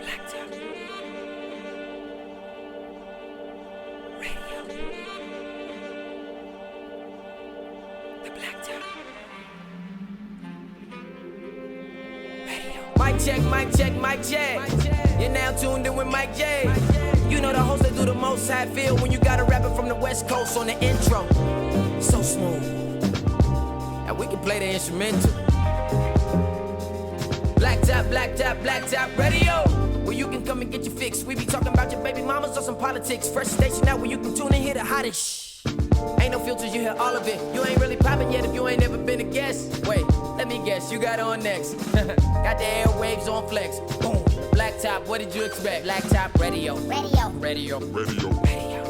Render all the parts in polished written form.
BlackTop Radio. The BlackTop Radio. Mic check, mic check, mic check. You're now tuned in with Mike J. You know the host that do the most. How I feel when you got a rapper from the West Coast on the intro. So smooth. Now we can play the instrumental. BlackTop, BlackTop, BlackTop Radio. Where you can come and get your fix. We be talking about your baby mamas or some politics. Fresh station out where you can tune and hear the hottest. Ain't no filters, you hear all of it. You ain't really popping yet if you ain't never been a guest. Wait, let me guess, you got on next. Got the airwaves on flex. Boom. BlackTop, what did you expect? BlackTop Radio. Radio. Radio. Radio. Radio.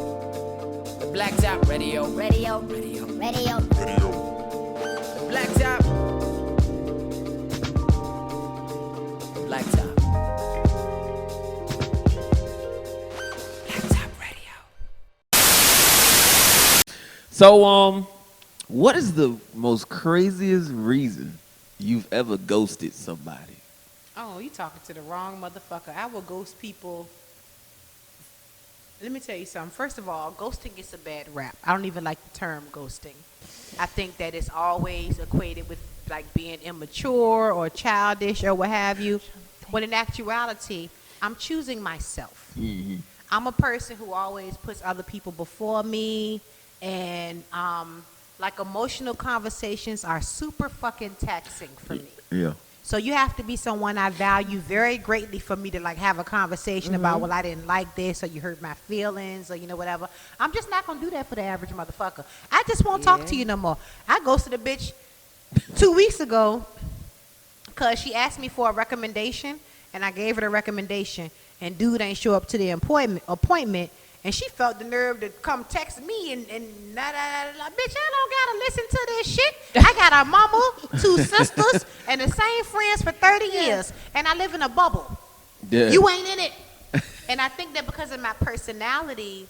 The BlackTop Radio. Radio. Radio. Radio. Radio. The BlackTop. BlackTop. BlackTop Radio. So, what is the most craziest reason you've ever ghosted somebody? Oh, you talking to the wrong motherfucker. I will ghost people. Let me tell you something. First of all, ghosting gets a bad rap. I don't even like the term ghosting. I think that it's always equated with like being immature or childish or what have you. When in actuality, I'm choosing myself. Mm-hmm. I'm a person who always puts other people before me, and like emotional conversations are super fucking taxing for me. Yeah. So you have to be someone I value very greatly for me to like have a conversation about, well, I didn't like this, or you hurt my feelings, or you know, whatever. I'm just not gonna do that for the average motherfucker. I just won't talk to you no more. I ghosted a bitch 2 weeks ago because she asked me for a recommendation, and I gave her the recommendation, and dude ain't show up to the appointment, and she felt the nerve to come text me and bitch, I don't gotta listen to this shit. I got a mama, 2 sisters, and the same friends for 30 years, and I live in a bubble. Yeah. You ain't in it. And I think that because of my personality,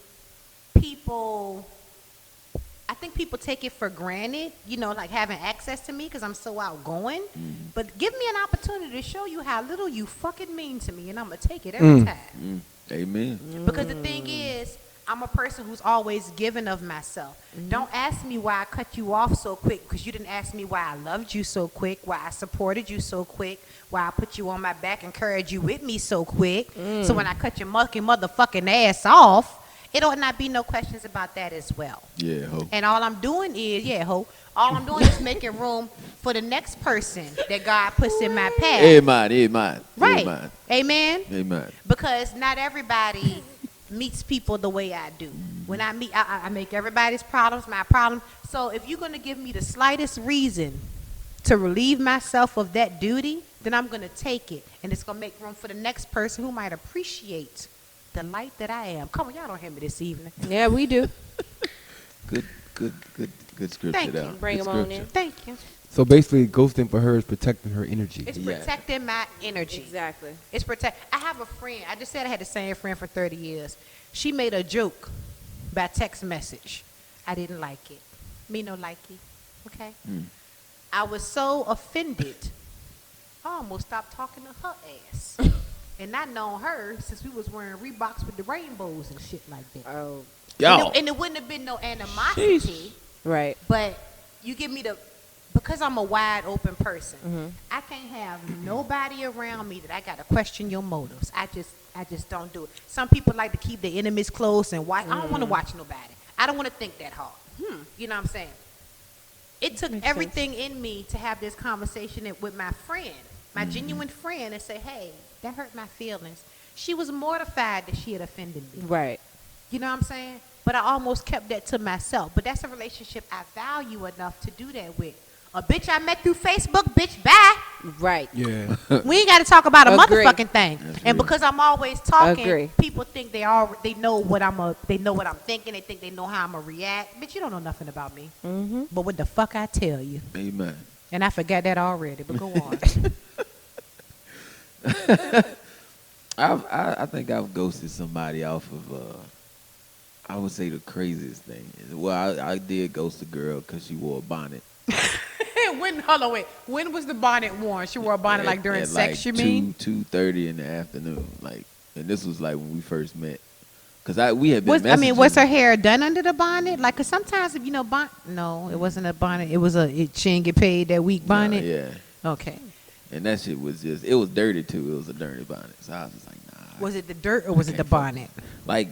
I think people take it for granted, you know, like having access to me because I'm so outgoing. But give me an opportunity to show you how little you fucking mean to me, and I'm going to take it every time. Amen. Because the thing is, I'm a person who's always giving of myself. Don't ask me why I cut you off so quick, because you didn't ask me why I loved you so quick, why I supported you so quick, why I put you on my back and carried you with me so quick. So when I cut your motherfucking ass off, it ought not be no questions about that as well. Yeah, ho. And all I'm doing is, all I'm doing is making room for the next person that God puts in my path. Amen. Right. Amen. Amen. Amen. Because not everybody meets people the way I do. When I meet, I make everybody's problems my problem. So if you're going to give me the slightest reason to relieve myself of that duty, then I'm going to take it. And it's going to make room for the next person who might appreciate the light that I am. Come on, y'all don't hear me this evening. Yeah, we do. Good scripture. Thank there. you. Bring Good 'em on scripture. in. Thank you. So basically, ghosting for her is protecting her energy. It's Yeah. protecting my energy. Exactly. It's I have a friend. I just said I had the same friend for 30 years. She made a joke by text message. I didn't like it. Me no likey. Okay? I was so offended, I almost stopped talking to her ass. And not knowing her since we was wearing Reeboks with the rainbows and shit like that. Oh, And it wouldn't have been no animosity, right. but you give me because I'm a wide open person, I can't have nobody around me that I got to question your motives. I just don't do it. Some people like to keep their enemies close and watch. I don't want to watch nobody. I don't want to think that hard. You know what I'm saying? It took everything in me to have this conversation with my friend, my genuine friend, and say, hey, that hurt my feelings. She was mortified that she had offended me. Right. You know what I'm saying? But I almost kept that to myself. But that's a relationship I value enough to do that with. A bitch I met through Facebook, bitch, bye. Right. Yeah. We ain't got to talk about a Agree. motherfucking thing. And because I'm always talking, Agree. people think they know what I'm thinking. They think they know how I'm gonna react. Bitch, you don't know nothing about me. But what the fuck I tell you? Amen. And I forgot that already. But go on. I think I've ghosted somebody off of I would say the craziest thing. Well, I did ghost a girl because she wore a bonnet. When Hold on, wait. When was the bonnet worn? She wore a bonnet like during sex, you mean? 2:30 in the afternoon. Like, and this was like when we first met. Cause we had been messaging. Was her hair done under the bonnet? Like, cause sometimes if no, it wasn't a bonnet. It was she didn't get paid that week bonnet. Yeah. Okay. And that shit was it was dirty too. It was a dirty bonnet. So I was just like, nah. Was it the dirt or was it the bonnet? Like,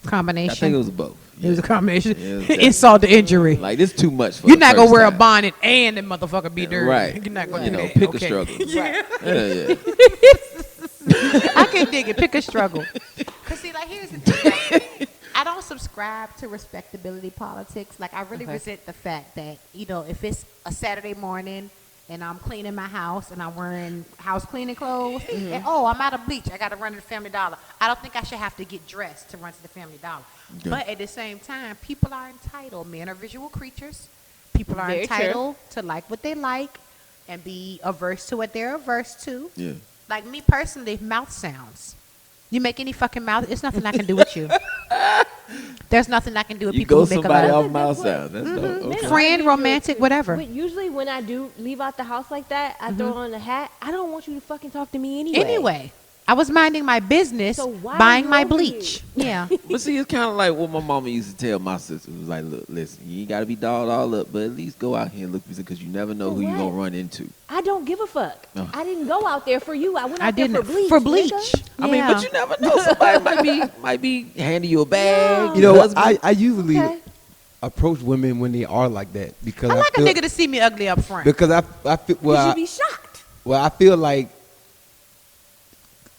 combination. I think it was both. Yeah. It was a combination. Yeah, Insult to injury. Like, this too much for You're the not gonna first wear a time. bonnet and the motherfucker be dirty. Right. You're not gonna do that. Pick okay. a struggle. Yeah. Yeah. I can dig it. Pick a struggle. Cause see, like, here's the thing. Like, I don't subscribe to respectability politics. Like, I really resent the fact that, if it's a Saturday morning and I'm cleaning my house and I'm wearing house cleaning clothes and, I'm out of bleach, I got to run to the Family Dollar. I don't think I should have to get dressed to run to the Family Dollar. Okay. But at the same time, people are entitled. Men are visual creatures. People are entitled to like what they like and be averse to what they're averse to. Yeah. Like me personally, mouth sounds. You make any fucking mouth, there's nothing I can do with you. There's nothing I can do with You people go who make a somebody lot off mouth sound. That's dope. Okay. Friend, romantic, whatever. But usually when I do leave out the house like that, I throw on a hat. I don't want you to fucking talk to me anyway. Anyway, I was minding my business, So why buying you my over bleach. Yeah. But see, it's kind of like what my mama used to tell my sister. It was like, look, listen, you ain't got to be dolled all up, but at least go out here and look because you never know who you're going to run into. I don't give a fuck. Oh. I didn't go out there for you. I went out didn't there for bleach. for bleach. nigga. I mean, but you never know. Somebody might be handing you a bag. You know, husband. I usually Okay. approach women when they are like that because I like feel, a nigga to see me ugly up front. because I feel You should be shocked. I feel like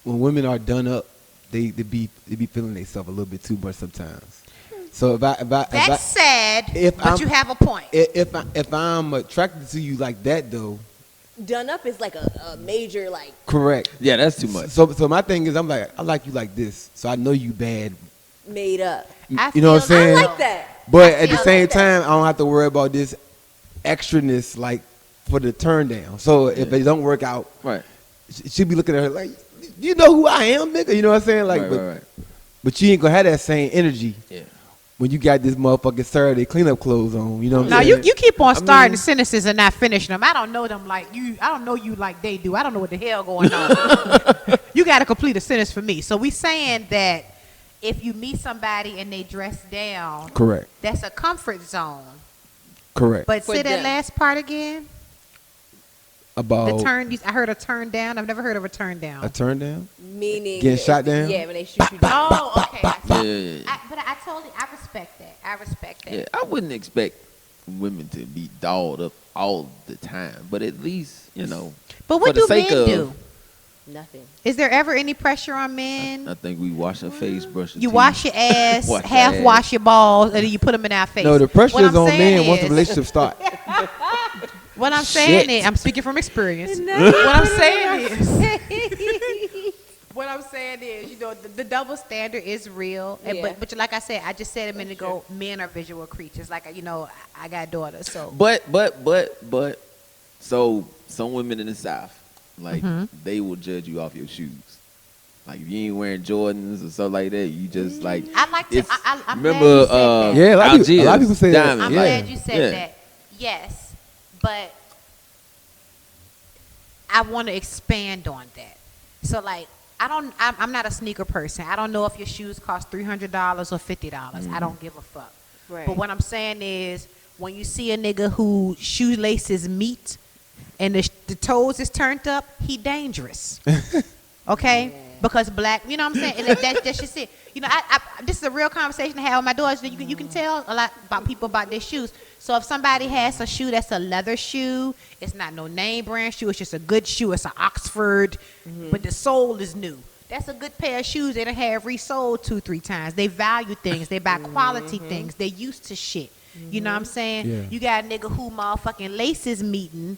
when women are done up, they be feeling themselves a little bit too much sometimes. So That's sad, if but I'm- you have a point. if I'm attracted to you like that though, Done up is like a major like. correct. Yeah, that's too much. So my thing is, I'm like, I like you like this, so I know you bad. Made up. You know what I'm feel saying? I like that. But at the feel same like that. time, I don't have to worry about this extraness like for the turn down. So if it don't work out, Right. she'll be looking at her like, you know who I am, nigga. You know what I'm saying? Like, Right. but you ain't gonna have that same energy Yeah. when you got this motherfucking Saturday cleanup clothes on. You know what I'm Now saying? you keep on starting mean- sentences and not finishing them. I don't know them like you. I don't know you like they do. I don't know what the hell going on. You got to complete a sentence for me. So we saying that if you meet somebody and they dress down, Correct. that's a comfort zone. Correct. But For say that them. last part again. About The turn. I heard a turn down. I've never heard of a turn down. a turn down. Meaning Getting shot down? Yeah, when they shoot you down. Oh, okay. I see. Yeah. But I totally, I respect that. I respect that. Yeah, I wouldn't expect women to be dolled up all the time, but at least, But for what the do sake men of- do? Nothing. Is there ever any pressure on men? I think we wash our face, brush our You teeth. wash your ass, Wash your half ass. wash your balls, and then you put them in our face. No, the pressure What is I'm on saying men once the is- relationship start. What I'm saying Shit. is, I'm speaking from experience. What I'm saying is, what I'm saying is, the double standard is real. And, Yeah. but like I said, I just said a minute ago, men are visual creatures. Like, I got daughters, so. But so some women in the South, like they will judge you off your shoes. Like if you ain't wearing Jordans or something like that, you just like. I like to. it's- I'm remember, glad you said that. Yeah, a lot of people say that. Diamond. I'm Yeah. glad you said Yeah. that. Yes, but I want to expand on that. So, like, I'm not a sneaker person. I don't know if your shoes cost $300 or $50. I don't give a fuck. Right. But what I'm saying is, when you see a nigga who shoelaces meet and the toes is turned up, he dangerous. Okay? Because black, you know what I'm saying? And that's just it. This is a real conversation to have with my daughters. You can tell a lot about people about their shoes. So if somebody has a shoe that's a leather shoe, it's not no name brand shoe, it's just a good shoe. It's an Oxford, but the sole is new. That's a good pair of shoes they done have resold 2-3 times. They value things. They buy quality things. They used to shit. You know what I'm saying? Yeah. You got a nigga who motherfucking laces meeting,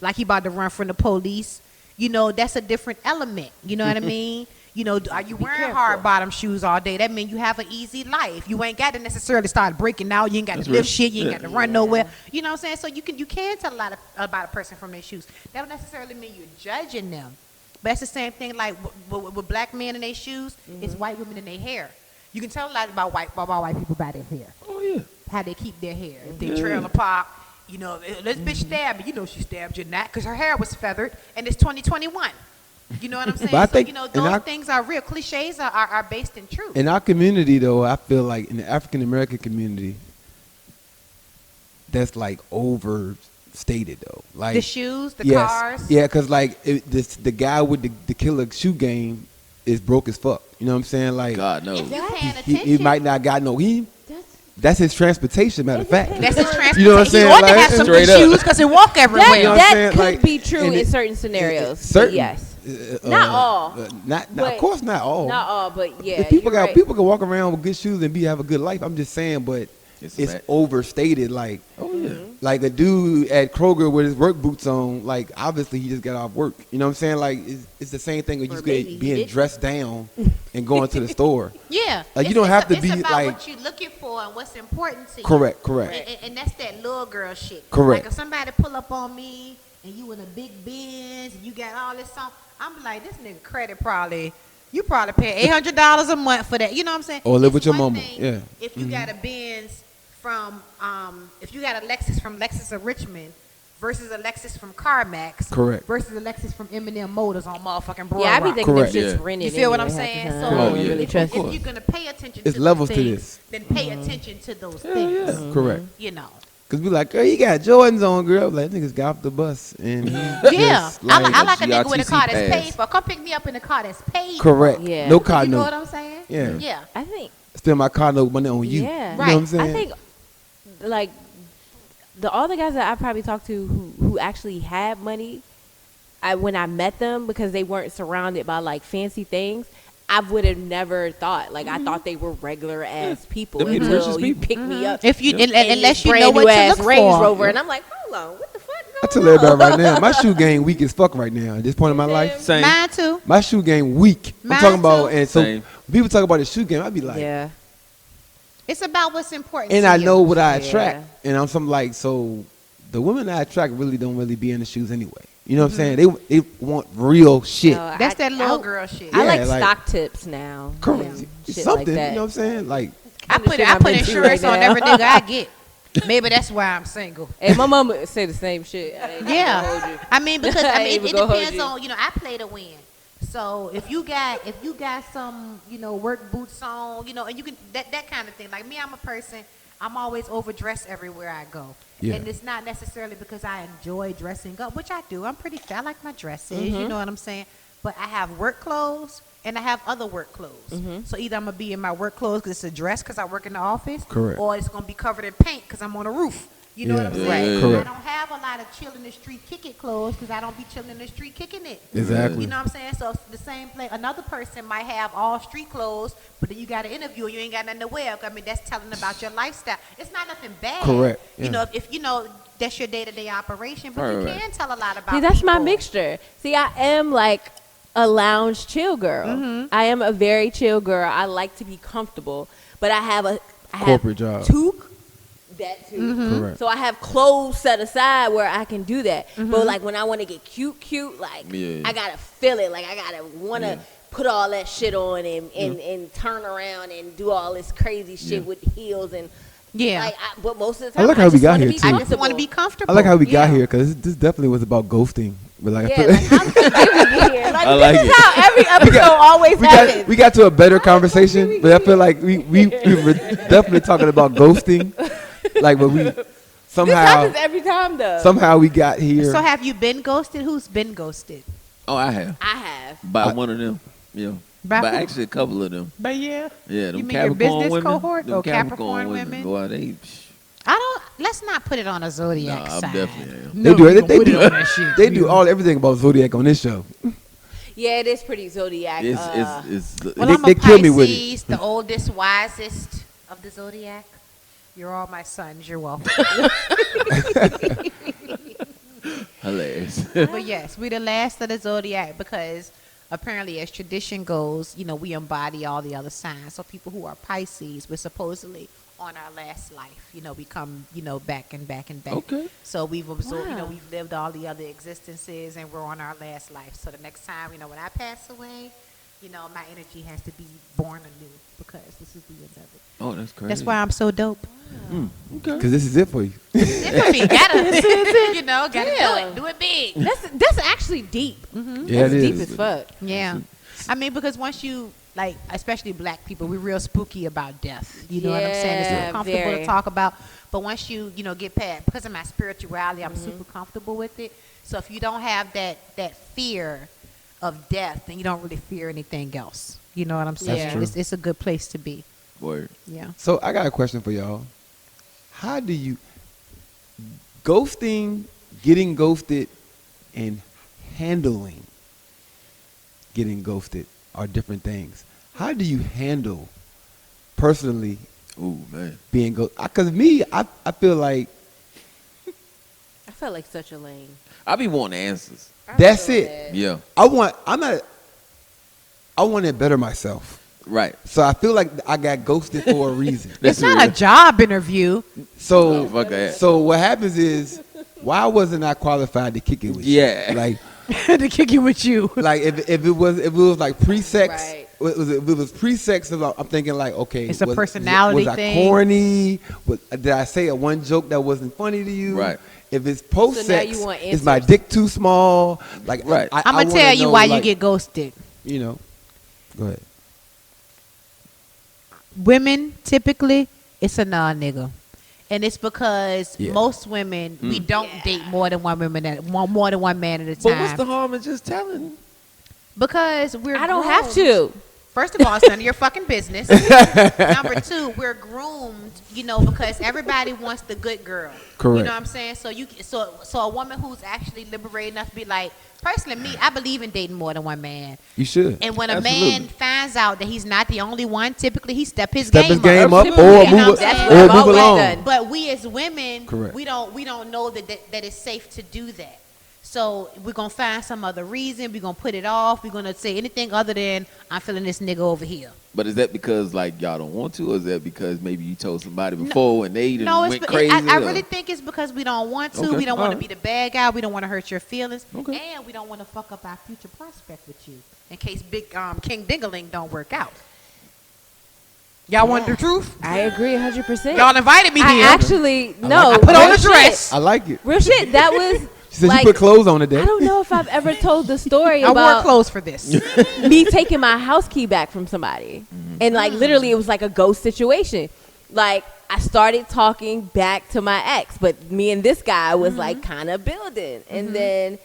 like he about to run from the police. That's a different element. You know what I mean? Are you wearing careful. hard bottom shoes all day? That means you have an easy life. You ain't got to necessarily start breaking out. You ain't got to lift shit. You ain't got to run nowhere. You know what I'm saying? So you can tell a lot about a person from their shoes. That don't necessarily mean you're judging them. But it's the same thing like with black men in their shoes, it's white women in their hair. You can tell a lot about white people by their hair. Oh yeah. How they keep their hair. If they trailer pop, You know, this bitch stabbed me. You know she stabbed you not because her hair was feathered, and it's 2021. You know what I'm saying? But I think- you know, and those I- things are real. Cliches are based in truth. In our community, though, I feel like in the African American community, that's like overstated though. Like The shoes, the yes, cars. yeah, because like the guy with the killer shoe game is broke as fuck. You know what I'm saying? Like God knows. If you paying he attention, might not got no he. That's That's his transportation. Matter of fact, that's his transportation. You know what I'm saying? He ought to Like, have some straight good up. shoes because he walk everywhere. You know what I'm that saying? could Like, be true and in it- certain scenarios. certain but yes. uh, Not all. Not But- of course not all. Not all, but yeah. If people you're got right. people can walk around with good shoes and have a good life. I'm just saying, but It's it's fact. overstated. Like Oh yeah. like a dude at Kroger with his work boots on. Like obviously he just got off work. You know what I'm saying? Like it's the same thing with Or you maybe he being didn't. dressed down and going to the store. Yeah. Like, you don't have to it's be, about like- what you're looking for and what's important to you. Correct. And that's that little girl shit. Correct. Like if somebody pull up on me and you in a big Benz and you got all this on, I'm like, this nigga credit you probably pay $800 a month for that. You know what I'm saying? Or live It's with your one mama. thing Yeah. Mm-hmm. If you got a Benz from, if you got a Lexus from Lexus of Richmond versus a Lexus from CarMax. Correct. Versus a Lexus from Eminem Motors on motherfucking Broad Yeah, I be Rock. thinking Correct. them shit's Yeah. rented. You feel what I'm anyway half saying? the So time. I don't yeah. really if, trust if it. you're gonna pay attention It's to levels those to things, this. then pay attention to those things. Correct. You know. Cause we like, girl, you got Jordans on, girl. Like niggas got off the bus and he Yeah, just, I like a nigga with a GRTC car that's pass. paid for. Come pick me up in a car that's paid. correct. Yeah. No For. car You know what note. I'm saying? Yeah. Yeah. I think. Spend my car note money on you. Yeah. You know what I'm saying? I think, like, all the guys that I probably talked to who actually had money, when I met them because they weren't surrounded by like fancy things, I would have never thought. Like I thought they were regular ass people Them be the until richest you people. pick me up. If you in unless this you know brand what new to ass look Range for. Rover, and I'm like, hold on, what the fuck? I tell everybody right now, my shoe game weak as fuck right now. At this point in my life, Same. Mine too. my shoe game weak. Mine I'm talking about, too. and so Same. when people talk about the shoe game, I be like, Yeah. It's about what's important. and to I you. know what I Yeah. attract, and I'm something like, so the women I attract really don't really be in the shoes anyway. You know what I'm saying? They want real shit. No, That's that little I- girl shit. I Yeah, like like- stock tips now. Correct. Yeah, It's shit something. like that. You know what I'm saying? Like, I Kinda put shit I I'm put into insurance right on now. every nigga I get. Maybe that's why I'm single. And my mama say the same shit. I ain't gonna hold Yeah, you. I mean because I I ain't mean even it gonna hold depends you. on I play to win. So if you got some work boots on and you can that kind of thing. Like me, I'm a person. I'm always overdressed everywhere I go, Yeah. and it's not necessarily because I enjoy dressing up, which I do. I'm pretty fat. I like my dresses. Mm-hmm. You know what I'm saying? But I have work clothes and I have other work clothes. Mm-hmm. So either I'm gonna be in my work clothes because it's a dress because I work in the office, Correct. or it's gonna be covered in paint because I'm on a roof. You know Yeah. what I'm Yeah, saying? yeah, Correct. I don't have a lot of chill in the street kick it clothes because I don't be chilling in the street kicking it. exactly. You know what I'm saying? So it's the same thing. Another person might have all street clothes, but then you got an interview and you ain't got nothing to wear. I mean, that's telling about your lifestyle. It's not nothing bad. Correct, You yeah. know, if you know that's your day-to-day operation, but Right, you right. can tell a lot about See, that's my people. mixture. See, I am like a lounge chill girl. Mm-hmm. I am a very chill girl. I like to be comfortable, but I have Corporate job. toque, that too. Mm-hmm. Correct. So I have clothes set aside where I can do that. Mm-hmm. But like when I want to get cute, like Yeah. I gotta feel it. Like I gotta wanna Yeah. put all that shit on and turn around and do all this crazy shit Yeah. with heels and Yeah. Like, but most of the I time, like how we just got wanna here, be too. I just want to be comfortable. comfortable. I like how we got Yeah. here because this definitely was about ghosting. But like, I Yeah, feel like how did we get here? Like I like this is it. how every episode always happens. we got to a better conversation, but I feel like we were definitely talking about ghosting. Like, but we This somehow happens every time though. we got here. So have you been ghosted? Who's been ghosted? Oh, I have. I have. By one of them. Yeah. By By who? actually a couple of them. But yeah. Yeah, them You mean your Capricorn business women. cohort? Them Oh, Capricorn women? Boy, they. Let's not put it on a zodiac Nah, I sign. definitely am. they do we it. gonna They put it do. on that shit. They do everything about zodiac on this show. Yeah, it is pretty zodiac. It's Well, They- I'm they a kill me with it. Pisces, the oldest, wisest of the zodiac. You're all my sons. You're welcome. hilarious. But yes, we're the last of the zodiac because apparently, as tradition goes, we embody all the other signs. So people who are Pisces, we're supposedly on our last life. We come, back and back and back. Okay. So we've absorbed, Wow. we've lived all the other existences, and we're on our last life. So the next time, when I pass away, you know, my energy has to be born anew because this is the end of it. Oh, that's crazy. That's why I'm so dope. Okay. Because this is it for you. It for me, gotta, you know, gotta do it big. That's actually deep. Yeah, That's it deep is. as fuck. Yeah, I mean, because once you like, especially black people, we're real spooky about death. You know what I'm saying? It's Yeah, uncomfortable very. to talk about. But once you know, get past, because of my spirituality, I'm super comfortable with it. So if you don't have that fear of death, then you don't really fear anything else. You know what I'm saying? true. It's a good place to be. Word. Yeah. So I got a question for y'all. How do you ghosting, getting ghosted, and handling getting ghosted are different things. How do you handle personally Ooh, man. being ghosted? Because me, I feel like I felt like such a lame. I be wanting answers. that's feel it. bad. Yeah. I want to better myself. Right. So I feel like I got ghosted for a reason. That's It's not real. a job interview. So, Fuck that. so what happens is, why wasn't I qualified to kick it with you? Yeah. Like, To kick it with you. like if it was like pre-sex, Right. if it was pre-sex, I'm thinking like, okay, It's a was personality I thing. corny? Did I say a one joke that wasn't funny to you? Right. If it's post-sex, you want is my answers. dick too small? Like, Right. I'm I gonna wanna tell you know, why you like, get ghosted. You know, go ahead. Women typically, it's a non-nigga. And it's because Yeah. most women, we don't date more than one woman more than one man at a But time. what's the harm in just telling? Because we're I don't have groomed. to. First of all, it's none of your fucking business. Number two, we're groomed, you know, because everybody wants the good girl. You Correct. know what I'm saying? So a woman who's actually liberated enough to be like, personally, me, I believe in dating more than one man. You should. And when a Absolutely. man finds out that he's not the only one, typically he step his Step game his game up, Absolutely. or You know move, what I'm saying? or I've move always along. done. But we as women, Correct. we don't know that it's safe to do that. So we're gonna find some other reason. We're gonna put it off. We're gonna say anything other than I'm feeling this nigga over here. But is that because like y'all don't want to, or is that because maybe you told somebody before and they done went crazy? I or- really think it's because we don't want to. Okay, We don't want to alright. be the bad guy. We don't want to hurt your feelings, Okay. and we don't want to fuck up our future prospect with you in case Big King Dingaling don't work out. Y'all want the truth? I agree 100%. Y'all invited me I here. actually no. like it. put on real a dress. I like it. Shit. Real shit. That was She said like you put clothes on today. I don't know if I've ever told the story I wore about clothes for this. me taking my house key back from somebody. And like literally it was like a ghost situation. Like I started talking back to my ex, but me and this guy was like kind of building. And then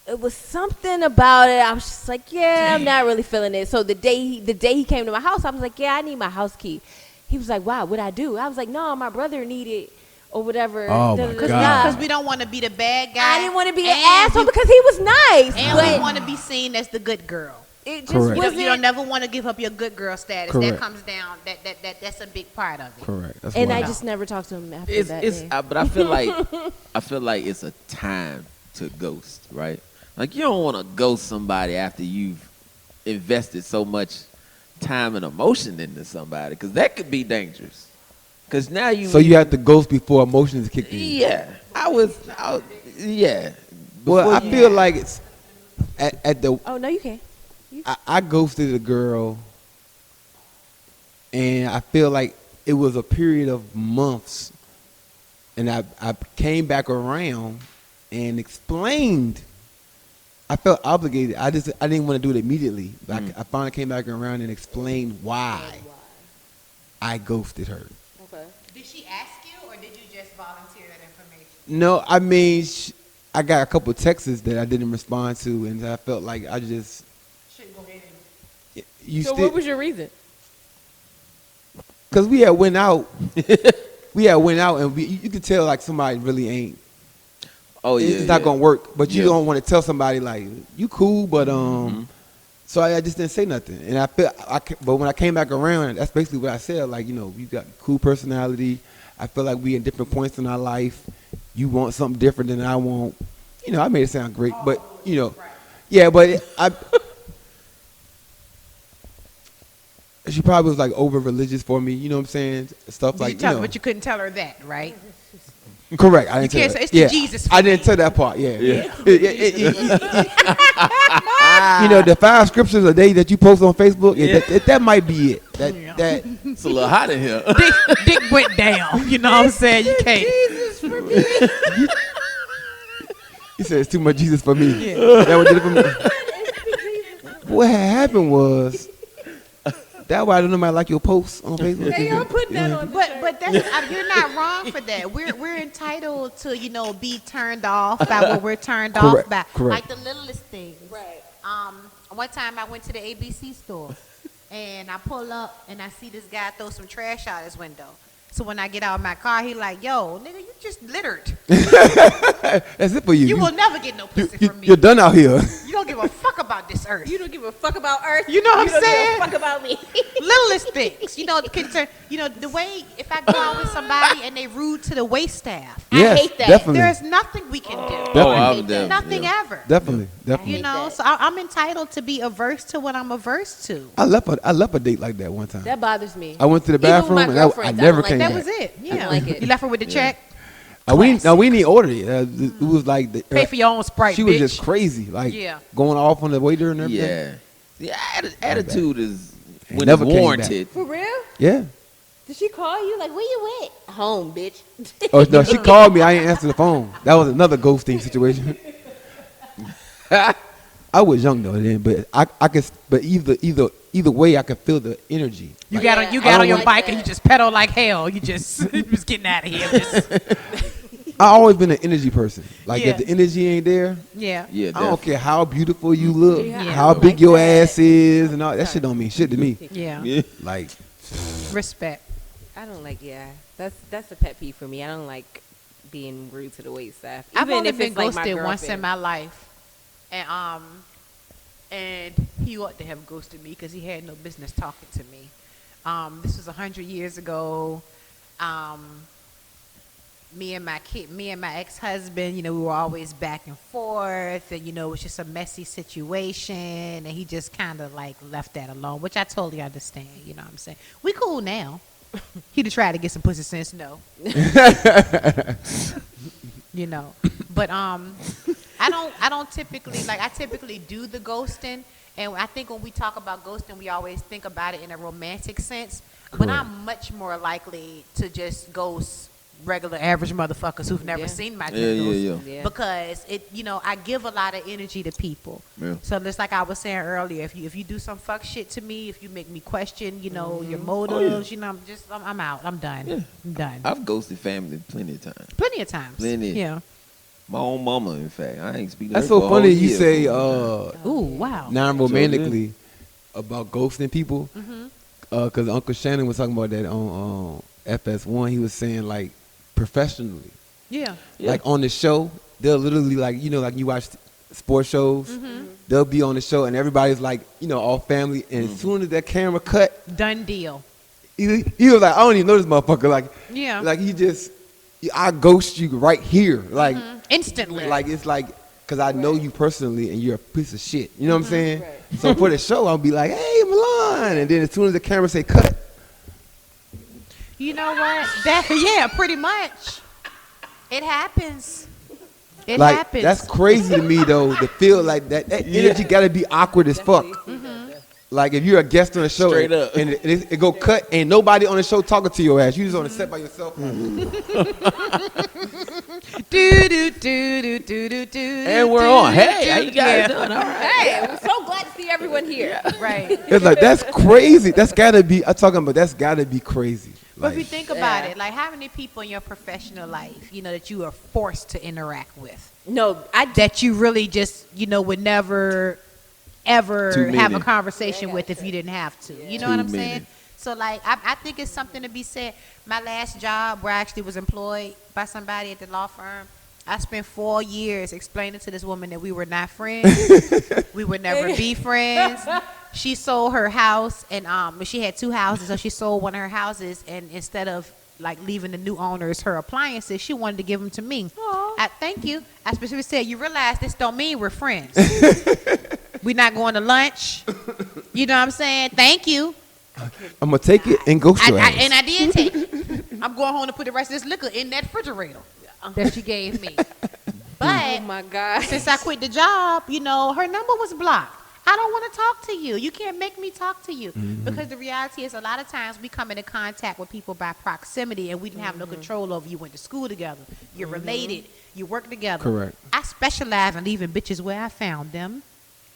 it was something about it. I was just like, yeah, I'm not really feeling it. So the day he came to my house, I was like, yeah, I need my house key. He was like, wow, what'd I do? I was like, no, my brother needed or whatever. Oh, my Because God. we don't want to be the bad guy. I didn't want to be an And asshole we- because he was nice. And but we want to be seen as the good girl. it just Correct. You wasn't. don't never want to give up your good girl status. Correct. That comes down. That's a big part of it. Correct. That's And why. I just never talked to him after It's that it's day. but I feel like it's a time to ghost, right? Like you don't want to ghost somebody after you've invested so much time and emotion into somebody, because that could be dangerous. Because now you So you have to ghost before emotions kick in. yeah, yeah. Well, Before I you- feel like it's at the. Oh no, you can't. I ghosted a girl, and I feel like it was a period of months, and I came back around and explained. I felt obligated. I didn't want to do it immediately, but I finally came back around and explained why I ghosted her. Okay. Did she ask you, or did you just volunteer that information? No, I mean, I got a couple texts that I didn't respond to, and I felt like I just Should go ahead and. you So still what was your reason? because we had went out, and you could tell like somebody really ain't. Oh yeah, It's not yeah. gonna work, but you Yeah. don't want to tell somebody like you cool, but So I just didn't say nothing, and but when I came back around, that's basically what I said. Like, you know, you got cool personality. I feel like we in different points in our life. You want something different than I want. You know, I made it sound great, but you know, yeah, but she probably was like over religious for me. You know what I'm saying? Stuff Did like you tell you her, know. but you couldn't tell her that, right? Correct. I didn't You tell can't that. say it's the Jesus for I didn't me. tell that part. Yeah. You know, the 5 scriptures a day that you post on Facebook, that might be it. That It's a little hot in here. Dick went down. You know what I'm saying? You can't. Jesus for me. he said it's too much Jesus for me. That what did it for me. What had happened was that's why I don't know nobody like your posts on Facebook. Hey, y'all putting that on. But that's you're not wrong for that. We're entitled to be turned off by what we're turned off by, like the littlest things. Right. One time I went to the ABC store, and I pull up and I see this guy throw some trash out his window. So when I get out of my car, he like, "Yo, nigga, you just littered. That's it for you. You will never get no pussy from me. You're done out here. You don't give a fuck about this earth. You don't give a fuck about Earth. You know what I'm You don't saying? give a fuck about me. Littlest things, the way if I go out with somebody and they rude to the wait staff, Yes, I hate that. definitely. there's nothing we can do. Oh, I'm Nothing ever. Definitely. You know, so I'm entitled to be averse to what I'm averse to. I left a date like that one time. That bothers me. I went to the Even with bathroom my and I girlfriends, I never don't like came That back. was it. I Yeah. don't like it. You left her with the check. We Classic. didn't order it. It was like Pay for your own Sprite, she was bitch. just crazy, like Yeah. going off on the waiter and everything. Yeah. The attitude is when Never it's came warranted. For real? Yeah. Did she call you? Like, where you at? Home, bitch. Oh no, she called me. I didn't answer the phone. That was another ghosting situation. I was young though then, but I could. But either way, I could feel the energy. You Like, got yeah, on you I got don't on your like bike that. and you just pedal like hell. You just getting out of here. Just, I always been an energy person. Like Yeah. if the energy ain't there, yeah. Yeah, I don't care how beautiful you look, Yeah, I how don't big like your that. ass is, and all that shit don't mean shit to me. Yeah. Yeah. Like Respect. I don't like, that's a pet peeve for me. I don't like being rude to the wait staff. I've Even only if been it's like my ghosted once in girlfriend. my life, and he ought to have ghosted me because he had no business talking to me. This was 100 years ago. Me and my ex-husband, we were always back and forth, and it was just a messy situation, and he just kind of like left that alone, which I totally understand. You know what I'm saying? We cool now. He'd have tried to get some pussy since no. But I don't typically I typically do the ghosting, and I think when we talk about ghosting, we always think about it in a romantic sense. But Correct. I'm much more likely to just ghost regular average motherfuckers who've never Yeah. seen my Yeah, videos. yeah. Yeah. Because I give a lot of energy to people. Yeah. So just like I was saying earlier, if you do some fuck shit to me, if you make me question, your motives, I'm out. I'm done. Yeah. I'm done. I've ghosted family plenty of times. Plenty of times. Plenty. Yeah. My own mama, in fact. I ain't speaking. that's to her so for a funny. whole You year. say Ooh, wow. non-romantically about ghosting people, Mm-hmm. because Uncle Shannon was talking about that on FS1. He was saying like professionally, Yeah. Yeah. like on the show, they'll literally like like you watch sports shows, Mm-hmm. they'll be on the show and everybody's like all family, and as soon as that camera cut, Done deal. he was like, I don't even know this motherfucker. Like, Yeah. like I ghost you right here, like, Instantly. like it's like, cause I know you personally and you're a piece of shit. You know what I'm saying? Right. So for the show, I'll be like, hey, Milan, and then as soon as the camera say cut, You know what? Yeah, pretty much. It happens. It like happens. that's crazy to me though. To feel like that energy gotta be awkward as fuck. Like if you're a guest on the show, Straight up. and it go cut, ain't nobody on the show talking to your ass. You just on the set by yourself. do do do do do do do. And we're on. Hey, how you guys doing? All right. Hey, I'm so glad to see everyone here. Right. It's like that's crazy. That's gotta be. I'm talking about. That's gotta be crazy. But if you Like, think about Yeah. it, like how many people in your professional life, that you are forced to interact with, No, that you really just, would never, ever Too have a many. conversation with if you didn't have to. You know what Too I'm saying? many. So like, I think it's something to be said. My last job, where I actually was employed by somebody at the law firm, I spent 4 years explaining to this woman that we were not friends. We would never be friends. She sold her house, and she had 2 houses, so she sold one of her houses, and instead of like leaving the new owners her appliances, she wanted to give them to me. Thank you. I specifically said, you realize this don't mean we're friends. We're not going to lunch. You know what I'm saying? Thank you. I'm gonna take it and ghost your ass. And I did take it. I'm going home to put the rest of this liquor in that refrigerator that she gave me. But oh my God. since I quit the job, her number was blocked. I don't want to talk to you. You can't make me talk to you. Because the reality is a lot of times we come into contact with people by proximity and we didn't have no control over you. Went to school together. You're related. You work together. Correct. I specialize in leaving bitches where I found them.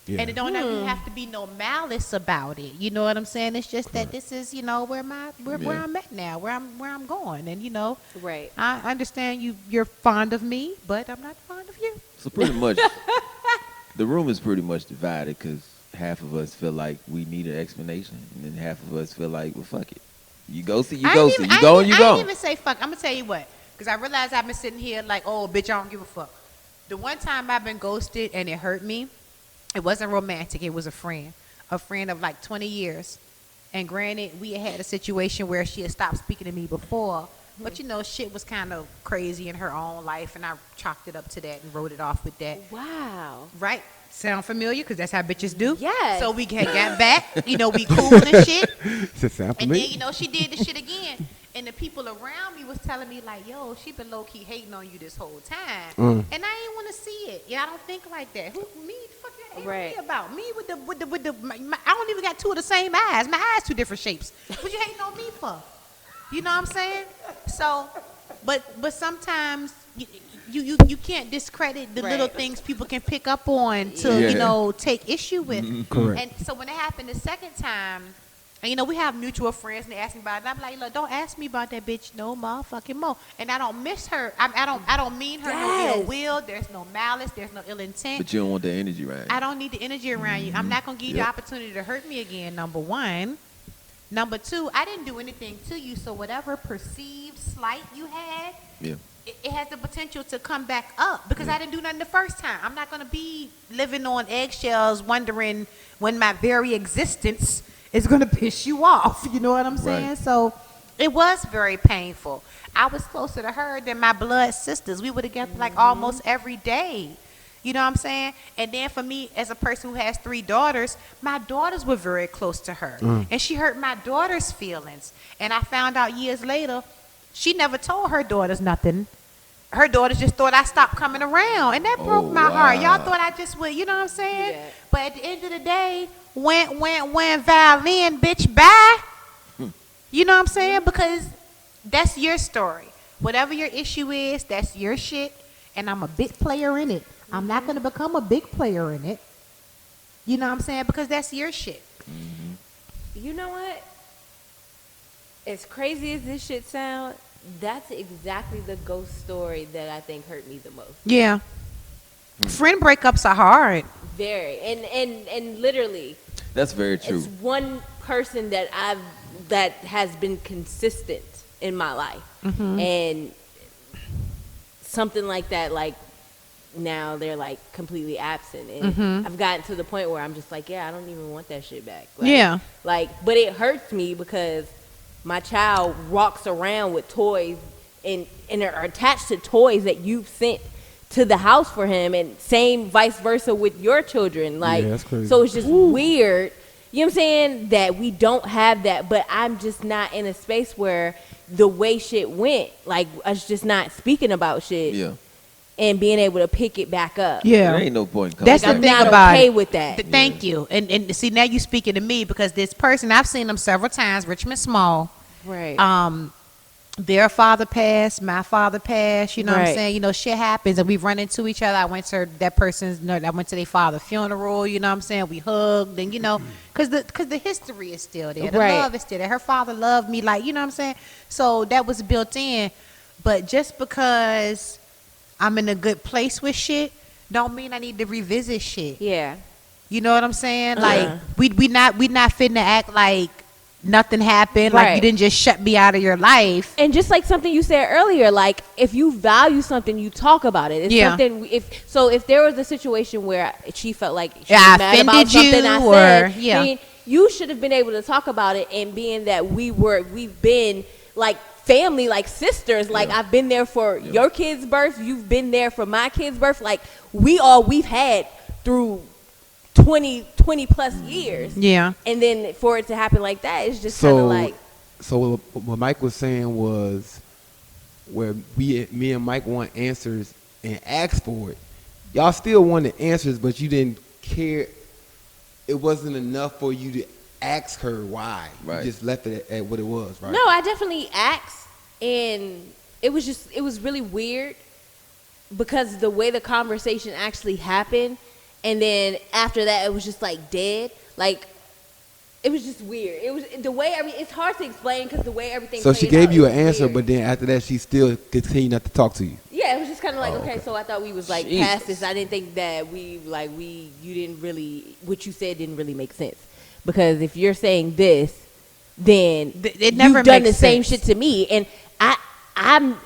Yeah. And it don't even have to be no malice about it. You know what I'm saying? It's just that this is, where I'm at now, where I'm going. And Right. I understand you're fond of me, but I'm not fond of you. So pretty much, the room is pretty much divided because half of us feel like we need an explanation, and then half of us feel like, well, fuck it. You go see, you go see. You go and you I go. ain't even say fuck. I'm going to tell you what. Because I realize I've been sitting here like, oh, bitch, I don't give a fuck. The one time I've been ghosted and it hurt me, it wasn't romantic. It was a friend of like 20 years. And granted, we had a situation where she had stopped speaking to me before. But, shit was kind of crazy in her own life. And I chalked it up to that and wrote it off with that. Wow. Right? Sound familiar? Because that's how bitches do. Yes. So we had got back. We cool and shit. Does it sound And familiar? then, she did the shit again. And the people around me was telling me, like, yo, she been low-key hating on you this whole time. And I ain't want to see it. Yeah, I don't think like that. Who, me? The fuck you hating Right. me about? Me with I don't even got two of the same eyes. My eyes two different shapes. What you hating on me for? You know what I'm saying? So, but sometimes you can't discredit the little things people can pick up on to, take issue with. Correct. And so when it happened the second time, and we have mutual friends, and they ask me about it. And I'm like, look, don't ask me about that bitch no motherfucking more. And I don't miss her. I don't mean her no ill will. There's no malice. There's no ill intent. But you don't want the energy around you. I don't need the energy around you. I'm not gonna give you the opportunity to hurt me again. Number one. Number two, I didn't do anything to you, so whatever perceived slight you had, it has the potential to come back up because I didn't do nothing the first time. I'm not gonna be living on eggshells, wondering when my very existence is gonna piss you off. You know what I'm saying? Right. So it was very painful. I was closer to her than my blood sisters. We were together like almost every day. You know what I'm saying? And then for me, as a person who has 3 daughters, my daughters were very close to her. And she hurt my daughter's feelings. And I found out years later, she never told her daughters nothing. Her daughters just thought I stopped coming around. And that broke my heart. Y'all thought I just would, you know what I'm saying? Yeah. But at the end of the day, went, violin, bitch, bye. You know what I'm saying? Because that's your story. Whatever your issue is, that's your shit. And I'm a big player in it. I'm not going to become a big player in it. You know what I'm saying? Because that's your shit. You know what? As crazy as this shit sounds, that's exactly the ghost story that I think hurt me the most. Yeah. Friend breakups are hard. Very. And literally, That's very true. it's one person that has been consistent in my life. And something like that, like, now they're like completely absent, and I've gotten to the point where I'm just like, I don't even want that shit back. Like, but it hurts me because my child walks around with toys and are attached to toys that you've sent to the house for him, and same vice versa with your children. Like, that's crazy. so it's just weird. You know what I'm saying? That we don't have that, but I'm just not in a space where the way shit went, like, us just not speaking about shit. And being able to pick it back up. There ain't no point in That's the I'm thing not about okay it. with that. Thank you. And see, now you speaking to me because this person, I've seen them several times, Richmond Small. Right. Their father passed, my father passed, you know what I'm Right. saying? Shit happens and we run into each other. I went to that person's, I went to their father's funeral, you know what I'm saying? We hugged and, because the history is still there. The Right. love is still there. Her father loved me, like, you know what I'm saying? So that was built in. But just because I'm in a good place with shit don't mean I need to revisit shit. Yeah. You know what I'm saying? Like, we not finna act like nothing happened, like Right. you didn't just shut me out of your life. And just like something you said earlier, like, if you value something, you talk about it. It's something. If there was a situation where she felt like she I was mad about offended you, something I or- said, yeah. then you should have been able to talk about it. And being that we've been like family, like sisters. Like, I've been there for your kid's birth. You've been there for my kid's birth. Like, we've had through 20 plus years. Yeah. And then for it to happen like that, it's just kind of like. So what Mike was saying was, where me and Mike want answers and ask for it. Y'all still wanted answers, but you didn't care it wasn't enough for you to ask her why. Right. You just left it at what it was, right? No, I definitely asked, and it was really weird because the way the conversation actually happened, and then after that, it was just like dead. Like, it was just weird. It was the way. I mean, it's hard to explain because the way everything. So she played gave out, you it an was answer, weird. but then after that, she still continued not to talk to you. Yeah, it was just kind of like, Oh, okay, okay. so I thought we was like Jesus. past this. I didn't think that you didn't really, what you said didn't really make sense. Because if you're saying this, then It never you've done the makes same sense. shit to me. And I'm,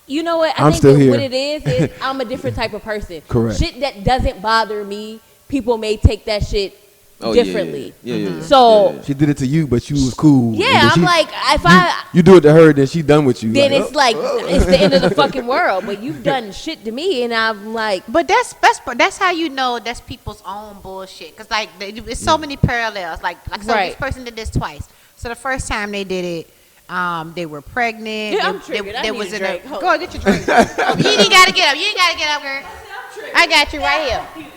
you know what? I I'm think still that here. what it is I'm a different type of person. Correct. Shit that doesn't bother me, people may take that shit Oh, yeah, differently. Yeah. So, She did it to you, but you was cool. yeah, And then I'm she- like, if you do it to her, then she done with you. then Like, it's like, it's the end of the fucking world. But you've done shit to me, and I'm like, But that's how you know that's people's own bullshit. Cause like there's so many parallels. Like so Right. this person did this twice. So the first time they did it, they were pregnant. Yeah, I'm They- triggered. I they need was a in a drink. Hold go get your drink. You ain't gotta get up. You ain't gotta get up, girl. I got you right here.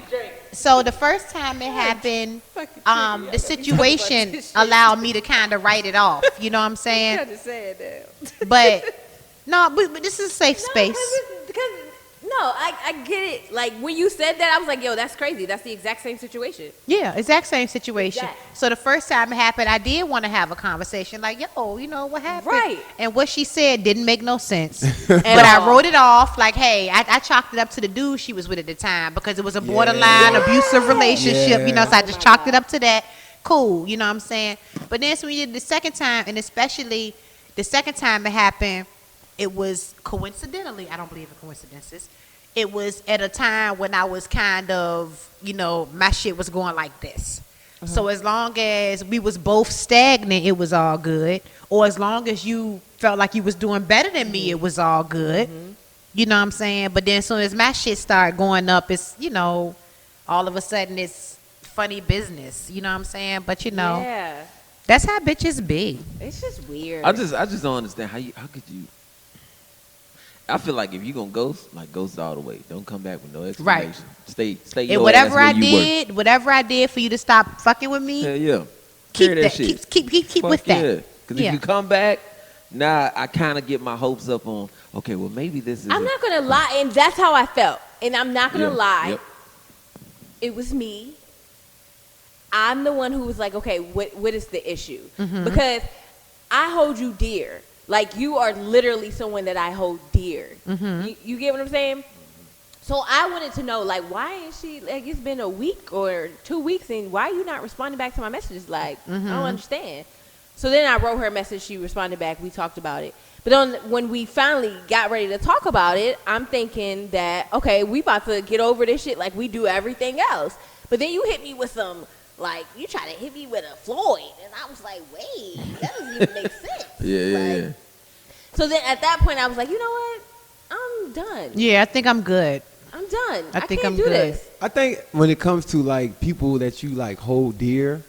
So the first time it happened, the situation allowed me to kind of write it off. You know what I'm saying? But no, but this is a safe space. I get it. Like when you said that, I was like, yo, that's crazy. That's the exact same situation. Yeah, exact same situation. Exact. So the first time it happened, I did want to have a conversation, like, yo, you know what happened? Right. And what she said didn't make no sense. But I wrote it off, like, hey, I chalked it up to the dude she was with at the time because it was a borderline abusive relationship, you know. So I just chalked it up to that. Cool, you know what I'm saying? But then so we did the second time, and especially the second time it happened, it was coincidentally, I don't believe in coincidences. It was at a time when I was kind of, you know, my shit was going like this. So as long as we was both stagnant, it was all good. Or as long as you felt like you was doing better than me, it was all good. You know what I'm saying? But then as soon as my shit started going up, it's, you know, all of a sudden it's funny business. You know what I'm saying? But you know, Yeah. that's how bitches be. It's just weird. I just don't understand how could you. I feel like if you gonna ghost, like ghost all the way. Don't come back with no explanation. Stay. And your whatever ass I where you did, whatever I did for you to stop fucking with me, Hell yeah. keep Carry that. shit. Keep Fuck with that. yeah. Because Yeah. if you come back, now I kind of get my hopes up on. Okay, well maybe this is. I'm not gonna lie, and that's how I felt. And I'm not gonna lie. Yep. It was me. I'm the one who was like, okay, what is the issue? Mm-hmm. Because I hold you dear. Like, you are literally someone that I hold dear. Mm-hmm. You get what I'm saying? So I wanted to know, like, why is she, like, it's been a week or 2 weeks, and why are you not responding back to my messages? Like, I don't understand. So then I wrote her a message. She responded back. We talked about it. But then when we finally got ready to talk about it, I'm thinking that, okay, we about to get over this shit like we do everything else. But then you hit me with some, like, you try to hit me with a Floyd. And I was like, wait, that doesn't even make sense. Yeah. So then at that point, I was like, you know what? I'm done. Yeah, I think I'm good. I'm done. I think can't I'm do good. this. I think when it comes to like people that you like hold dear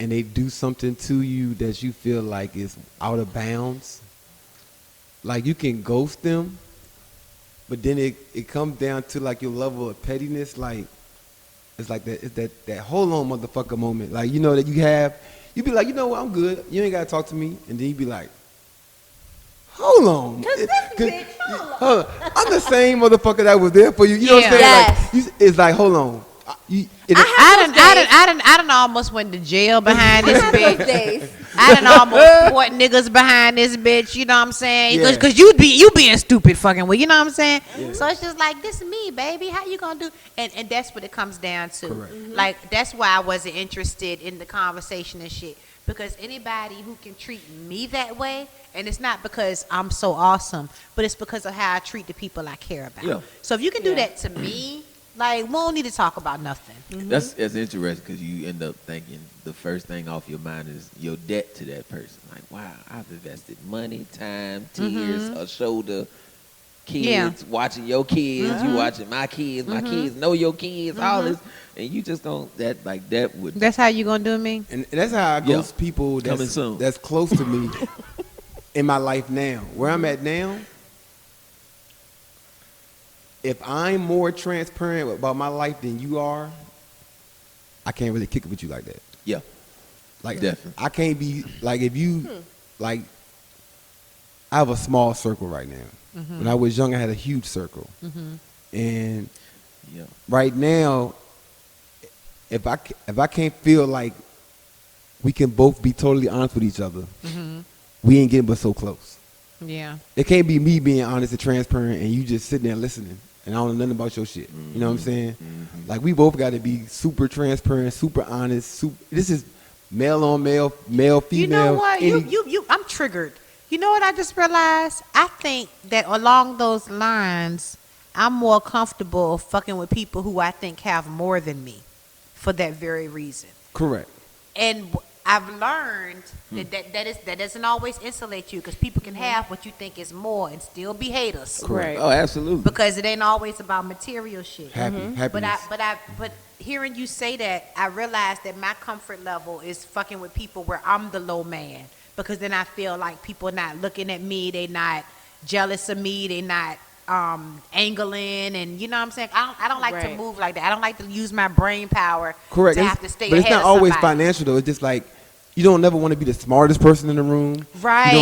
and they do something to you that you feel like is out of bounds, like you can ghost them, but then it comes down to like your level of pettiness. Like it's like that hold on motherfucker moment. Like, you know, that you be like, you know what, I'm good. You ain't gotta talk to me. And then you be like, hold on. Hold on. I'm the same motherfucker that was there for you. You know what I'm saying? Yes. Like, it's like, hold on. I done almost went to jail behind this I have those bitch. days. I done almost fought niggas behind this bitch. You know what I'm saying? Yeah. Because you being stupid fucking with. You know what I'm saying? So it's just like, this is me, baby. How you gonna do? And that's what it comes down to. Correct. Like, that's why I wasn't interested in the conversation and shit. Because anybody who can treat me that way, and it's not because I'm so awesome, but it's because of how I treat the people I care about. Yeah. So if you can do Yeah. that to me, like, we don't need to talk about nothing. That's interesting because you end up thinking the first thing off your mind is your debt to that person. Like, wow, I've invested money, time, tears, a shoulder, kids, Yeah. watching your kids, you watching my kids know your kids, all this, and you just don't that would. That's how you gonna do me? And that's how I Yeah. ghost people Coming soon. that's close to me in my life now. Where I'm at now, if I'm more transparent about my life than you are, I can't really kick it with you like that. Yeah. Like, Definitely. I can't be like if you like. I have a small circle right now. When I was young, I had a huge circle, and Yeah. right now, if I can't feel like we can both be totally honest with each other, we ain't getting but so close. Yeah. It can't be me being honest and transparent and you just sitting there listening and I don't know nothing about your shit. You know what I'm saying? Like, we both got to be super transparent, super honest. This is male on male, female. You know what? I'm triggered. You know what I just realized? I think that along those lines, I'm more comfortable fucking with people who I think have more than me for that very reason. Correct. And I've learned that doesn't always insulate you, because people can have what you think is more and still be haters. Right. Oh, absolutely. Because it ain't always about material shit. Happiness. But hearing you say that, I realized that my comfort level is fucking with people where I'm the low man, because then I feel like people are not looking at me, they not jealous of me, they not angling, and you know what I'm saying? I don't like to Right. move like that. I don't like to use my brain power Correct. to have to stay but ahead it's not of always somebody. financial though. It's just like you don't never want to be the smartest person in the room. Right. You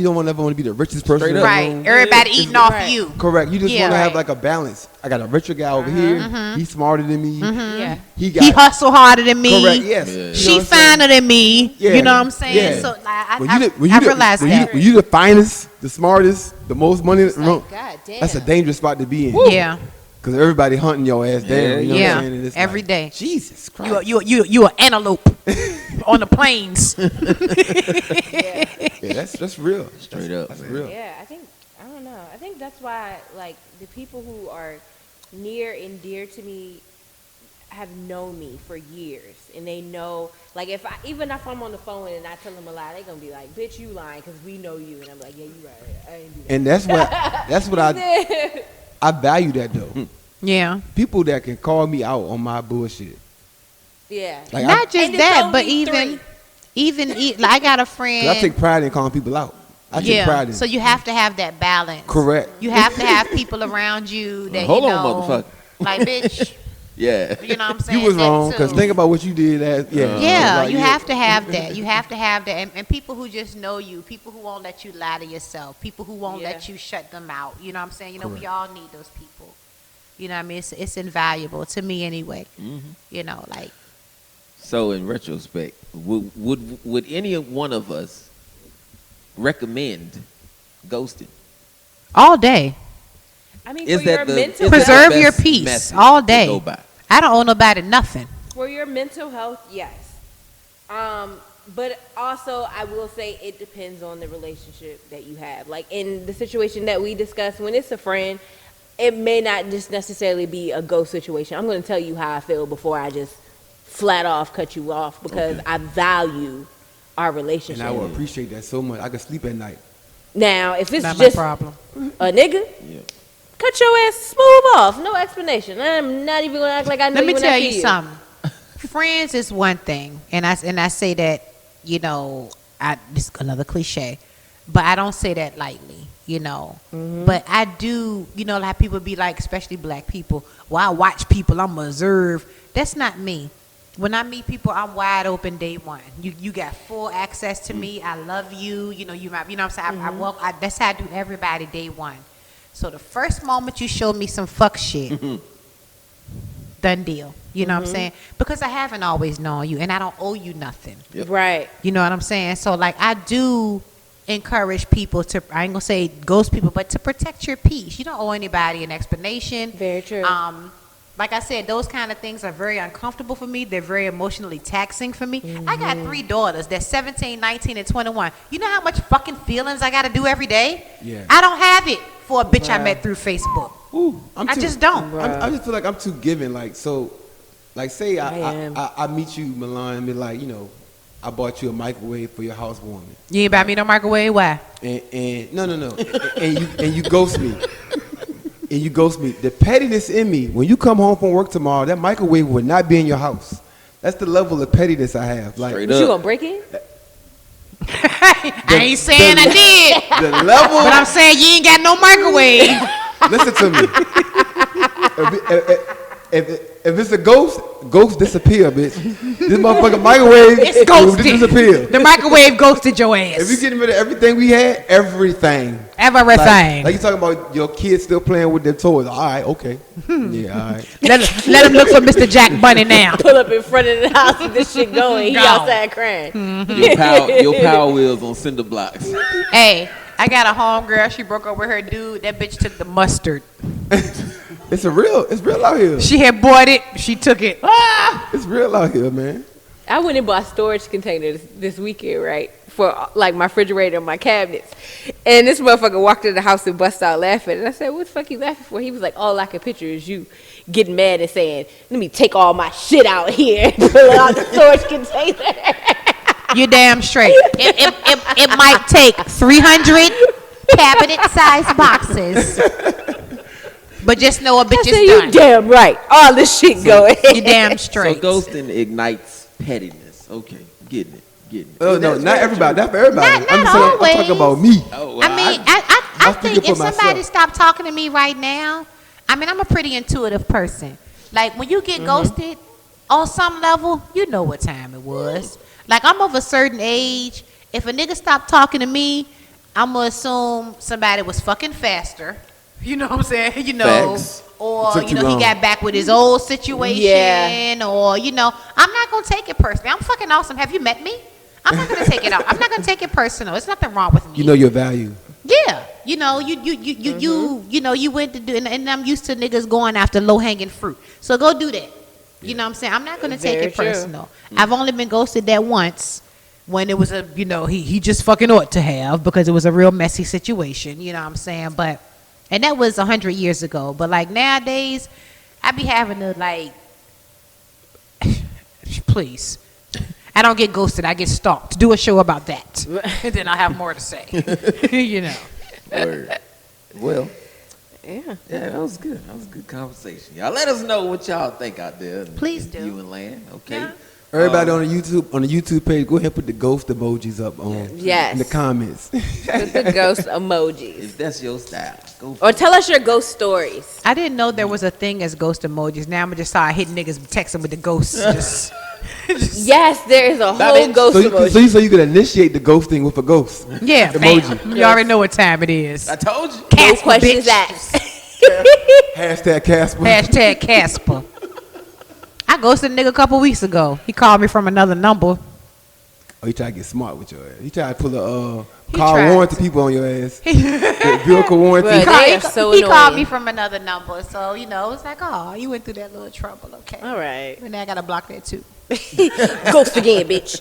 don't never want to be the richest person Straight in up. the Right. room. Everybody eating off Right. you. Correct. You just Yeah. want to have Right. like a balance. I got a richer guy over here. He's smarter than me. Yeah. He hustle harder than me. Correct. Yes. Yeah. You know She what I'm saying? finer than me. Yeah. You know what I'm saying? Yeah. So like, I When realized that. When you the finest, the smartest, the most money, Like, God damn. that's a dangerous spot to be in. Yeah. Because everybody hunting your ass down. You know Yeah. what I'm saying? And it's Every like, day. Jesus Christ. You an antelope on the plains. Yeah, that's real. Straight up, That's man. real. Yeah, I don't know. I think that's why, like, the people who are near and dear to me have known me for years, and they know, like, even if I'm on the phone and I tell them a lie, they gonna be like, "Bitch, you lying," because we know you, and I'm like, "Yeah, you right. I ain't do that." And that's what I value that though. Yeah. People that can call me out on my bullshit. Yeah. Like Not just And it's that, but only three. even like, I got a 'cause friend. I take pride in calling people out. I take pride in So you have to have that balance. Correct. You have to have people around you that Hold you on, know, motherfucker. like, bitch, Yeah. you know what I'm saying? You was That wrong because too. think about what you did. Yeah, Like, you have to have that. You have to have that. And people who just know you, people who won't let you lie to yourself, people who won't Yeah. let you shut them out. You know what I'm saying? You know, we Correct. all need those people. You know what I mean? It's invaluable to me anyway. You know, like, So in retrospect, would any one of us recommend ghosting? all day. I mean, Is for your that the mental is that the Preserve best your peace message all to day. go by? I don't owe nobody nothing. For your mental health, yes. But also, I will say it depends on the relationship that you have. Like, in the situation that we discussed, when it's a friend, it may not just necessarily be a ghost situation. I'm going to tell you how I feel before I just flat off cut you off, because I value our relationship. And I would appreciate that so much. I could sleep at night. Now, if it's Not just my problem. a nigga, Yeah. cut your ass smooth off. No explanation. I'm not even going to act like I know Let me when I tell see you something. Friends is one thing, and I say that, you know, this is another cliche, but I don't say that lightly, you know. But I do, you know, like people be like, especially black people, well, I watch people, I'm observe. That's not me. When I meet people, I'm wide open day one. You got full access to me. I love you. You know, you know what I'm saying? That's how I do everybody day one. So the first moment you show me some fuck shit, done deal. You know what I'm saying? Because I haven't always known you, and I don't owe you nothing. Yep. Right. You know what I'm saying? So, like, I do encourage people to, I ain't gonna say ghost people, but to protect your peace. You don't owe anybody an explanation. Very true. Like I said, those kind of things are very uncomfortable for me. They're very emotionally taxing for me. I got 3 daughters. They're 17, 19, and 21. You know how much fucking feelings I got to do every day? Yeah. I don't have it for a bitch I met through Facebook. Ooh, I just don't. I just feel like I'm too giving. Like, so, like, say I am. I meet you, Milan, and be like, you know, I bought you a microwave for your housewarming. You ain't buy me no microwave? Why? And no. and you ghost me. And you ghost me. The pettiness in me, when you come home from work tomorrow, that microwave would not be in your house. That's the level of pettiness I have. Like, Straight What, up. you gonna break in? I ain't saying I did, the level. but I'm saying you ain't got no microwave. Listen to me. If it's a ghost, ghosts disappear, bitch. This motherfucking microwave It's ghosted. disappear. The microwave ghosted your ass. If you getting rid of everything we had, everything. Everything. Like you talking about your kids still playing with their toys. All right, okay. Yeah, all right. Let him look for Mr. Jack Bunny now. Pull up in front of the house with this shit going. He Gone. outside crying. Your power wheels on cinder blocks. Hey, I got a homegirl. She broke up with her dude. That bitch took the mustard. It's real out here. She had bought it. She took it. Ah! It's real out here, man. I went and bought storage containers this weekend, right? For like my refrigerator and my cabinets. And this motherfucker walked in the house and bust out laughing. And I said, what the fuck you laughing for? He was like, all I can picture is you getting mad and saying, let me take all my shit out here and pull out the storage container. You damn straight. It might take 300 cabinet-sized boxes. But just know a bitch I is said, done. you damn right. All this shit going. You damn straight. So ghosting ignites pettiness. Okay, getting it. Oh no, not everybody. Not for everybody. Not I'm always. talking about me. Oh, I mean, I speaking think for if somebody myself. stopped talking to me right now, I mean, I'm a pretty intuitive person. Like, when you get ghosted, on some level, you know what time it was. Like, I'm of a certain age. If a nigga stopped talking to me, I'm going to assume somebody was fucking faster. You know what I'm saying? You know. Facts. Or, Took you too know, long. he got back with his old situation. Yeah. Or, you know, I'm not going to take it personally. I'm fucking awesome. Have you met me? I'm not going to take it out. I'm not going to take it personal. There's nothing wrong with me. You know your value. Yeah, you know, you went to do, and I'm used to niggas going after low hanging fruit. So go do that. You know what I'm saying? I'm not gonna take Very it true. personal. I've only been ghosted that once when it was a, you know, he just fucking ought to have, because it was a real messy situation. You know what I'm saying? But, and that was 100 years ago. But like nowadays, I be having to like, please. I don't get ghosted. I get stalked. Do a show about that, and then I'll have more to say. You know. Word. Well, Yeah. yeah, that was good. That was a good conversation. Y'all let us know what y'all think out there. Please do. You and Land, okay? Yeah. Everybody on the YouTube page, go ahead and put the ghost emojis up on Yes. in the comments. Put the ghost emojis. If that's your style, go for Or it. tell us your ghost stories. I didn't know there was a thing as ghost emojis. Now I'm just start hitting niggas, texting with the ghosts. Just Yes, there is a whole it. ghost emoji. So you can initiate the ghosting with a ghost. yeah, Emoji. bam. You already know what time it is. I told you. No Casper, questions bitch. asked. Hashtag Casper. Hashtag Casper. I ghosted a nigga a couple weeks ago. He called me from another number. Oh, you try to get smart with your ass. You try to pull a He car tried warranty to. people on your ass. The vehicle warranty. Bruh, Called- they he are so he called annoying. me from another number. So, you know, it's like, oh, you went through that little trouble. Okay. All right. And now I got to block that too. Ghost again, bitch.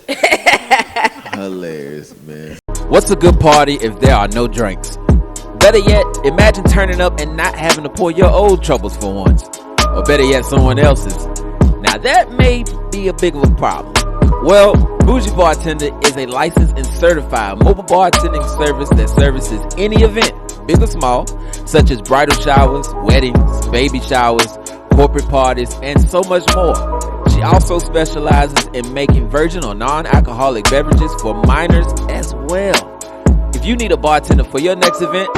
Hilarious, man. What's a good party if there are no drinks? Better yet, imagine turning up and not having to pour your old troubles for once. Or better yet, someone else's. Now that may be a big of a problem. Well, Bougie Bartender is a licensed and certified mobile bartending service that services any event, big or small, such as bridal showers, weddings, baby showers, corporate parties, and so much more. She also specializes in making virgin or non-alcoholic beverages for minors as well. If you need a bartender for your next event,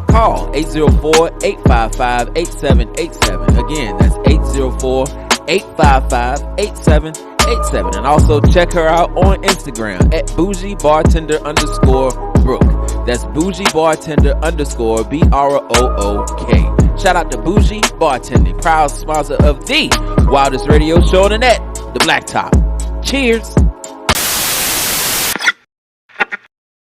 call 804-855-8787. Again, that's 804-855-8787. And also check her out on Instagram at bougie_bartender_Brooke. That's bougie_bartender_BROOK. Shout out to Bougie Bartending, proud sponsor of the wildest radio show on the net, the BlackTop. Cheers.